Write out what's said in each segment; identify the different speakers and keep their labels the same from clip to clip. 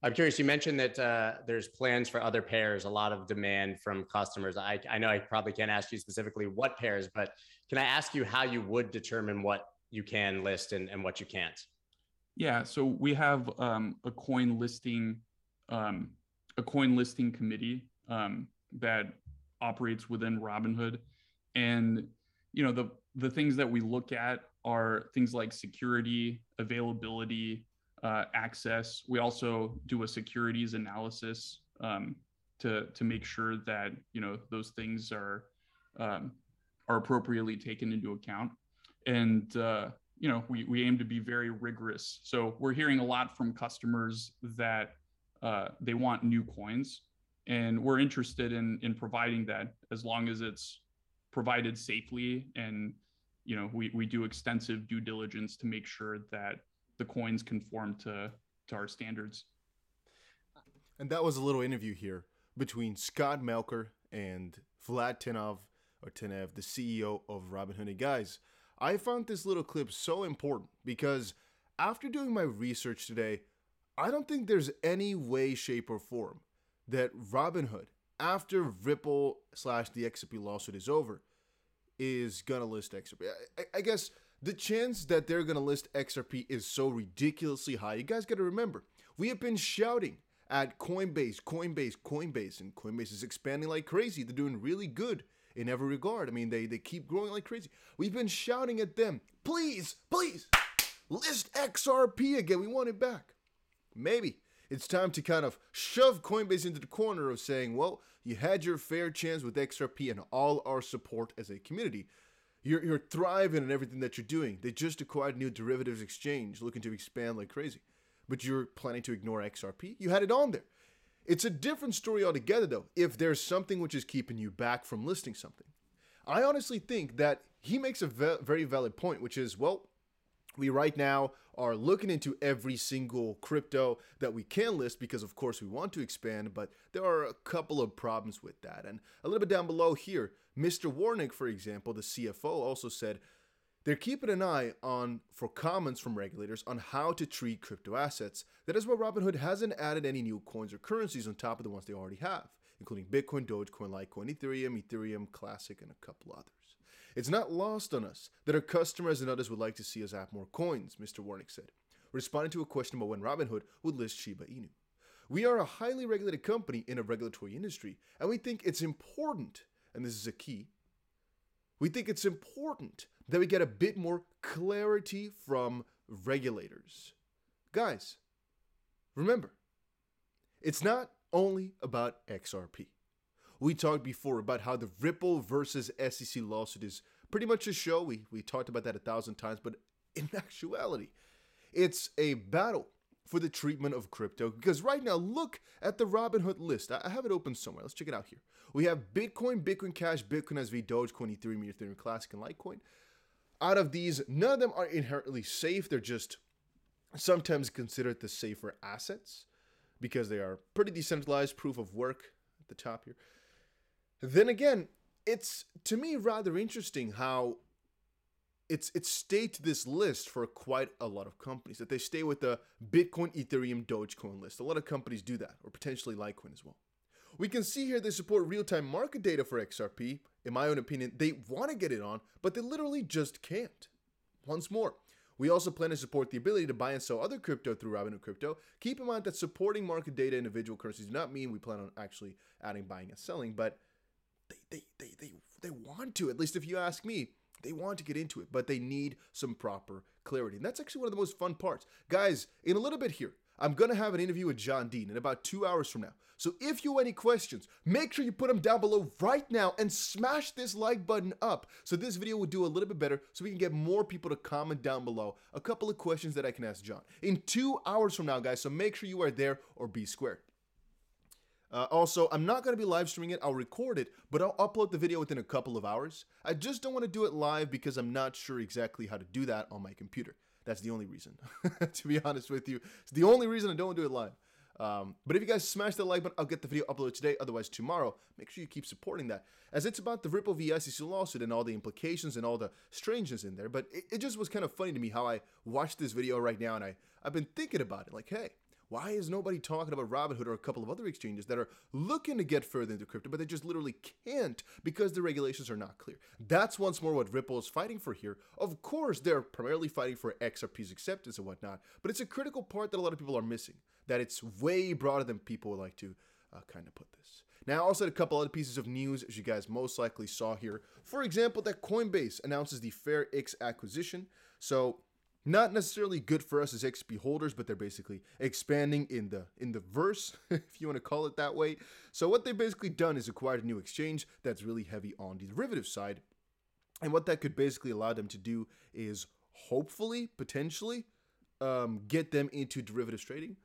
Speaker 1: I'm curious. You mentioned that there's plans for other pairs, a lot of demand from customers. I know I probably can't ask you specifically what pairs, but can I ask you how you would determine what you can list and what you can't?
Speaker 2: Yeah, so we have um, a coin listing committee that operates within Robinhood, and the things that we look at are things like security, availability, access. We also do a securities analysis to make sure that those things um, are appropriately taken into account, and we aim to be very rigorous. So we're hearing a lot from customers that they want new coins, and we're interested in providing that as long as it's provided safely, and we do extensive due diligence to make sure that the coins conform to our standards.
Speaker 3: And that was a little interview here between Scott Melker and Vlad Tenev, the CEO of Robinhood. And guys, I found this little clip so important because after doing my research today, I don't think there's any way, shape, or form that Robinhood, after Ripple slash the XRP lawsuit is over, is gonna list XRP. I guess the chance that they're gonna list XRP is so ridiculously high. You guys gotta remember, we have been shouting at Coinbase, and Coinbase is expanding like crazy. They're doing really good in every regard. I mean, they keep growing like crazy. We've been shouting at them, please, list XRP again. We want it back. Maybe it's time to kind of shove Coinbase into the corner of saying, well, you had your fair chance with XRP and all our support as a community. You're thriving in everything that you're doing. They just acquired a new derivatives exchange looking to expand like crazy. But you're planning to ignore XRP? You had it on there. It's a different story altogether, though, if there's something which is keeping you back from listing something. I honestly think that he makes a very valid point, which is, well, we right now are looking into every single crypto that we can list because, of course, we want to expand, but there are a couple of problems with that. And a little bit down below here, Mr. Warnick, for example, the CFO, also said they're keeping an eye on for comments from regulators on how to treat crypto assets. That is why Robinhood hasn't added any new coins or currencies on top of the ones they already have, including Bitcoin, Dogecoin, Litecoin, Ethereum, Classic, and a couple others. It's not lost on us that our customers and others would like to see us add more coins, Mr. Warnick said, responding to a question about when Robinhood would list Shiba Inu. We are a highly regulated company in a regulatory industry, and we think it's important, and this is a key, we think it's important that we get a bit more clarity from regulators. Guys, remember, it's not only about XRP. We talked before about how the Ripple versus SEC lawsuit is pretty much a show. We talked about that 1,000 times, but in actuality, it's a battle for the treatment of crypto. Because right now, look at the Robinhood list. I have it open somewhere. Let's check it out here. We have Bitcoin, Bitcoin Cash, Bitcoin SV, Dogecoin, Ethereum Classic, and Litecoin. Out of these, none of them are inherently safe. They're just sometimes considered the safer assets because they are pretty decentralized, proof of work at the top here. Then again, it's to me rather interesting how it's stayed to this list for quite a lot of companies, that they stay with the Bitcoin, Ethereum, Dogecoin list. A lot of companies do that, or potentially Litecoin as well. We can see here they support real-time market data for XRP. In my own opinion, they want to get it on, but they literally just can't. Once more, we also plan to support the ability to buy and sell other crypto through Robinhood Crypto. Keep in mind that supporting market data individual currencies does not mean we plan on actually adding buying and selling, but they want to, at least if you ask me. They want to get into it, but they need some proper clarity. And that's actually one of the most fun parts. Guys, in a little bit here, I'm going to have an interview with John Dean in about 2 hours from now. So if you have any questions, make sure you put them down below right now and smash this like button up so this video will do a little bit better so we can get more people to comment down below a couple of questions that I can ask John. In 2 hours from now, guys, so make sure you are there or be squared. Also, I'm not going to be live streaming it. I'll record it, but I'll upload the video within a couple of hours. I just don't want to do it live because I'm not sure exactly how to do that on my computer. That's the only reason, to be honest with you. It's the only reason I don't do it live. But if you guys smash that like button, I'll get the video uploaded today. Otherwise, tomorrow. Make sure you keep supporting that, as it's about the Ripple v. SEC lawsuit and all the implications and all the strangeness in there. But it just was kind of funny to me how I watched this video right now, and I've been thinking about it. Like, hey, Why is nobody talking about Robinhood or a couple of other exchanges that are looking to get further into crypto, but they just literally can't because the regulations are not clear? That's once more what Ripple is fighting for here. Of course, they're primarily fighting for XRP's acceptance and whatnot, but it's a critical part that a lot of people are missing, that it's way broader than people would like to kind of put this. Now, I also had a couple other pieces of news, as you guys most likely saw here. For example, that Coinbase announces the FairX acquisition. So, not necessarily good for us as XP holders, but they're basically expanding in the verse, if you want to call it that way. So what they've basically done is acquired a new exchange that's really heavy on the derivative side. And what that could basically allow them to do is hopefully, potentially, get them into derivatives trading.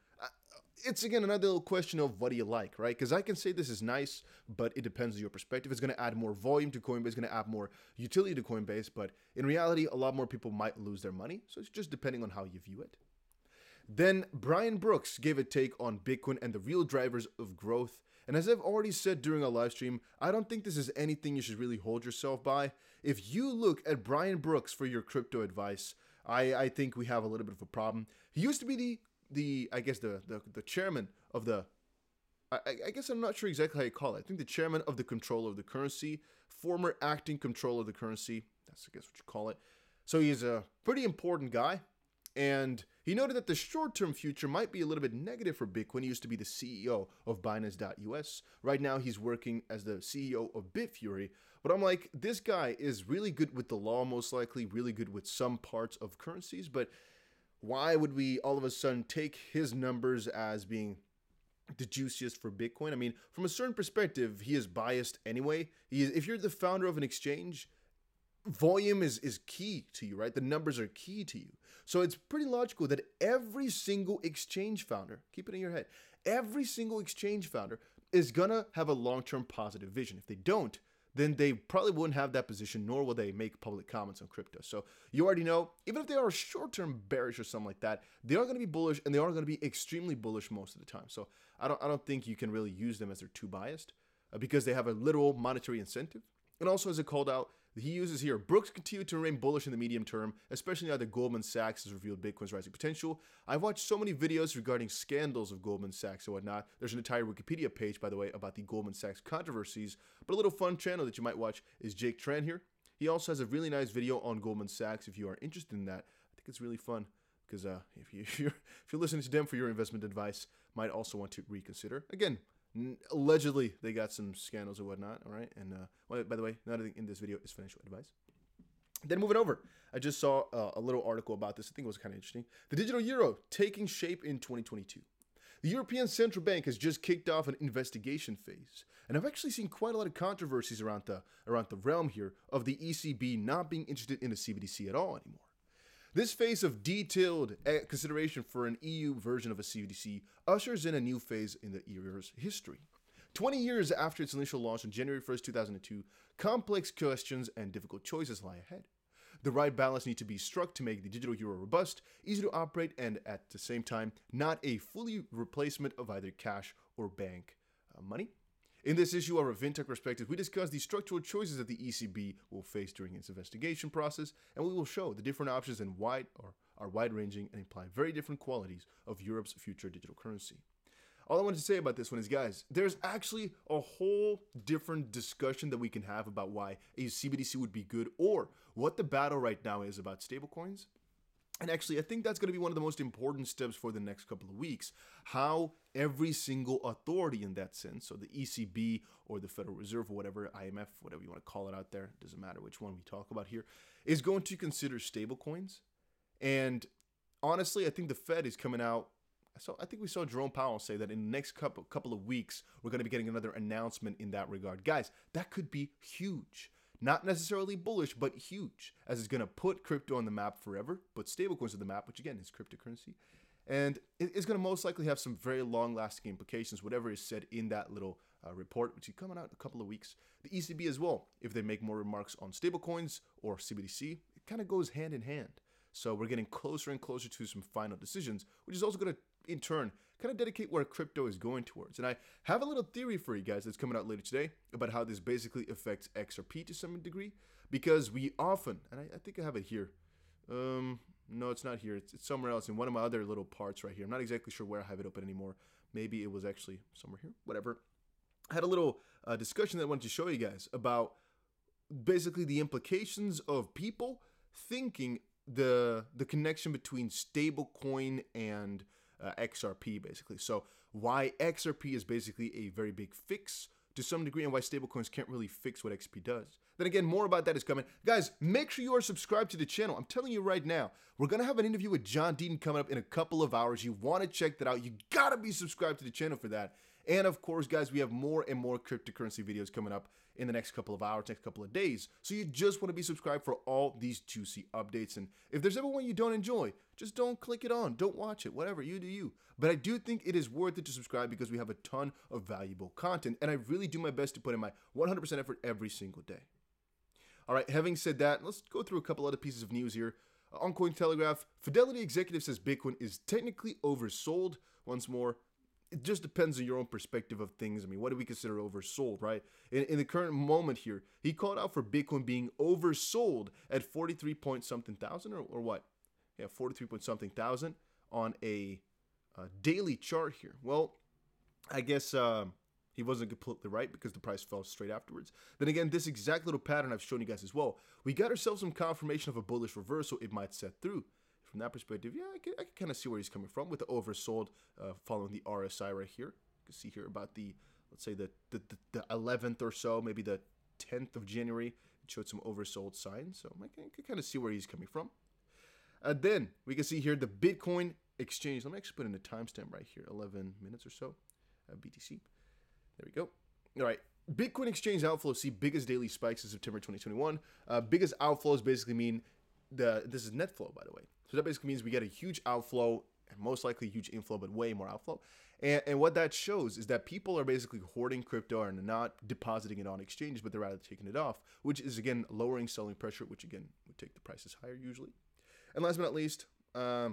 Speaker 3: It's, again, another little question of what do you like, right? Because I can say this is nice, but it depends on your perspective. It's going to add more volume to Coinbase, it's going to add more utility to Coinbase, but in reality, a lot more people might lose their money. So it's just depending on how you view it. Then Brian Brooks gave a take on Bitcoin and the real drivers of growth. And as I've already said during our live stream, I don't think this is anything you should really hold yourself by. If you look at Brian Brooks for your crypto advice, I think we have a little bit of a problem. He used to be the chairman of the, I guess I'm not sure exactly how you call it. I think the chairman of the controller of the currency, former acting controller of the currency. That's, I guess, what you call it. So he's a pretty important guy. And he noted that the short-term future might be a little bit negative for Bitcoin. He used to be the CEO of Binance.us. Right now, he's working as the CEO of Bitfury. But I'm like, this guy is really good with the law, most likely, really good with some parts of currencies. But why would we all of a sudden take his numbers as being the juiciest for Bitcoin? I mean, from a certain perspective, he is biased anyway. If you're the founder of an exchange, volume is key to you, right? The numbers are key to you. So it's pretty logical that every single exchange founder, keep it in your head, every single exchange founder is going to have a long-term positive vision. If they don't, then they probably wouldn't have that position, nor will they make public comments on crypto. So you already know, even if they are short-term bearish or something like that, they are going to be bullish, and they are going to be extremely bullish most of the time. So I don't think you can really use them as they're too biased because they have a literal monetary incentive. And also, as it called out, he uses here, Brooks continued to remain bullish in the medium term, especially now that Goldman Sachs has revealed Bitcoin's rising potential. I've watched so many videos regarding scandals of Goldman Sachs and whatnot. There's an entire Wikipedia page, by the way, about the Goldman Sachs controversies. But a little fun channel that you might watch is Jake Tran here. He also has a really nice video on Goldman Sachs if you are interested in that. I think it's really fun because if you're listening to them for your investment advice, might also want to reconsider. Again, allegedly, they got some scandals or whatnot, all right? And by the way, nothing in this video is financial advice. Then moving over, I just saw a little article about this. I think it was kind of interesting. The digital euro taking shape in 2022. The European Central Bank has just kicked off an investigation phase. And I've actually seen quite a lot of controversies around the realm here of the ECB not being interested in the CBDC at all anymore. This phase of detailed consideration for an EU version of a CBDC ushers in a new phase in the euro's history. 20 years after its initial launch on January 1st, 2002, complex questions and difficult choices lie ahead. The right balance needs to be struck to make the digital euro robust, easy to operate, and at the same time, not a fully replacement of either cash or bank money. In this issue, our FinTech perspective, we discuss the structural choices that the ECB will face during its investigation process, and we will show the different options and are wide-ranging and imply very different qualities of Europe's future digital currency. All I wanted to say about this one is, guys, there's actually a whole different discussion that we can have about why a CBDC would be good or what the battle right now is about stablecoins. And actually, I think that's going to be one of the most important steps for the next couple of weeks. How every single authority in that sense, so the ECB or the Federal Reserve or whatever, IMF, whatever you want to call it out there, doesn't matter which one we talk about here, is going to consider stablecoins. And honestly, I think the Fed is coming out. I think we saw Jerome Powell say that in the next couple of weeks, we're going to be getting another announcement in that regard. Guys, that could be huge. Not necessarily bullish, but huge, as it's going to put crypto on the map forever, put stablecoins on the map, which again is cryptocurrency. And it's going to most likely have some very long-lasting implications, whatever is said in that little report, which is coming out in a couple of weeks. The ECB as well, if they make more remarks on stablecoins or CBDC, it kind of goes hand in hand. So we're getting closer and closer to some final decisions, which is also going to, in turn, kind of dedicate where crypto is going towards. And I have a little theory for you guys that's coming out later today about how this basically affects XRP to some degree, because we often, and I think I have it here. No, it's not here. It's somewhere else in one of my other little parts right here. I'm not exactly sure where I have it open anymore. Maybe it was actually somewhere here. Whatever. I had a little discussion that I wanted to show you guys about basically the implications of people thinking the connection between stablecoin and XRP, basically. So why XRP is basically a very big fix to some degree, and why stablecoins can't really fix what XP does. Then again, more about that is coming. Guys, make sure you are subscribed to the channel. I'm telling you right now, we're going to have an interview with John Deaton coming up in a couple of hours. You want to check that out. You got to be subscribed to the channel for that. And of course, guys, we have more and more cryptocurrency videos coming up in the next couple of hours, next couple of days. So you just want to be subscribed for all these juicy updates. And if there's ever one you don't enjoy, just don't click it on. Don't watch it. Whatever, you do you. But I do think it is worth it to subscribe because we have a ton of valuable content. And I really do my best to put in my 100% effort every single day. All right, having said that, let's go through a couple other pieces of news here. On Cointelegraph, Fidelity executive says Bitcoin is technically oversold. Once more, it just depends on your own perspective of things. I mean, what do we consider oversold, right? In the current moment here, he called out for Bitcoin being oversold at 43 point something thousand or what? Yeah, 43 point something thousand on a daily chart here. Well, I guess he wasn't completely right because the price fell straight afterwards. Then again, this exact little pattern I've shown you guys as well. We got ourselves some confirmation of a bullish reversal. It might set through. From that perspective, yeah, I can kind of see where he's coming from with the oversold following the RSI right here. You can see here about the, let's say the 11th or so, maybe the 10th of January. It showed some oversold signs. So I can kind of see where he's coming from. Then we can see here the Bitcoin exchange. Let me actually put in a timestamp right here, 11 minutes or so, BTC. There we go. All right. Bitcoin exchange outflows see biggest daily spikes in September 2021. Biggest outflows basically mean this is net flow, by the way. So that basically means we get a huge outflow and most likely a huge inflow, but way more outflow. And what that shows is that people are basically hoarding crypto and not depositing it on exchanges, but they're rather taking it off, which is, again, lowering selling pressure, which, again, would take the prices higher usually. And last but not least, I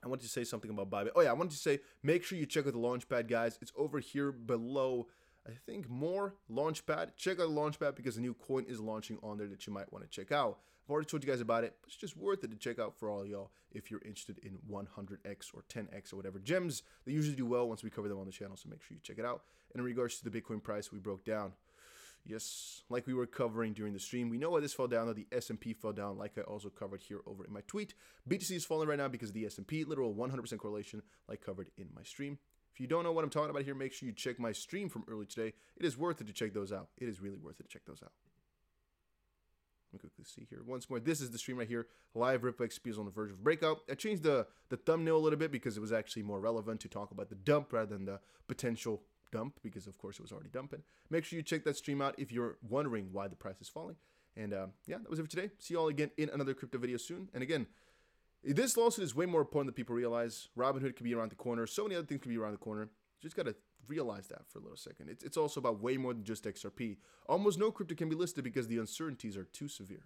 Speaker 3: wanted to say something about Bybit. Oh, yeah, I wanted to say, make sure you check out the Launchpad, guys. It's over here below, I think, more Launchpad. Check out the Launchpad because a new coin is launching on there that you might want to check out. I've already told you guys about it, but it's just worth it to check out for all y'all if you're interested in 100x or 10x or whatever gems. They usually do well once we cover them on the channel, so make sure you check it out. And in regards to the Bitcoin price, we broke down. Yes, like we were covering during the stream. We know why this fell down, that the S&P fell down, like I also covered here over in my tweet. BTC is falling right now because of the S&P, literal 100% correlation, like covered in my stream. If you don't know what I'm talking about here, make sure you check my stream from early today. It is worth it to check those out. It is really worth it to check those out. Let me quickly see here. Once more, this is the stream right here. Live Ripple XP is on the verge of breakout. I changed the thumbnail a little bit because it was actually more relevant to talk about the dump rather than the potential dump, because of course it was already dumping. Make sure you check that stream out if you're wondering why the price is falling. And yeah, that was it for today. See you all again in another crypto video soon. And again, this lawsuit is way more important than people realize. Robinhood could be around the corner. So many other things could be around the corner. You just got to realize that for a little second. It's also about way more than just XRP. Almost no crypto can be listed because the uncertainties are too severe.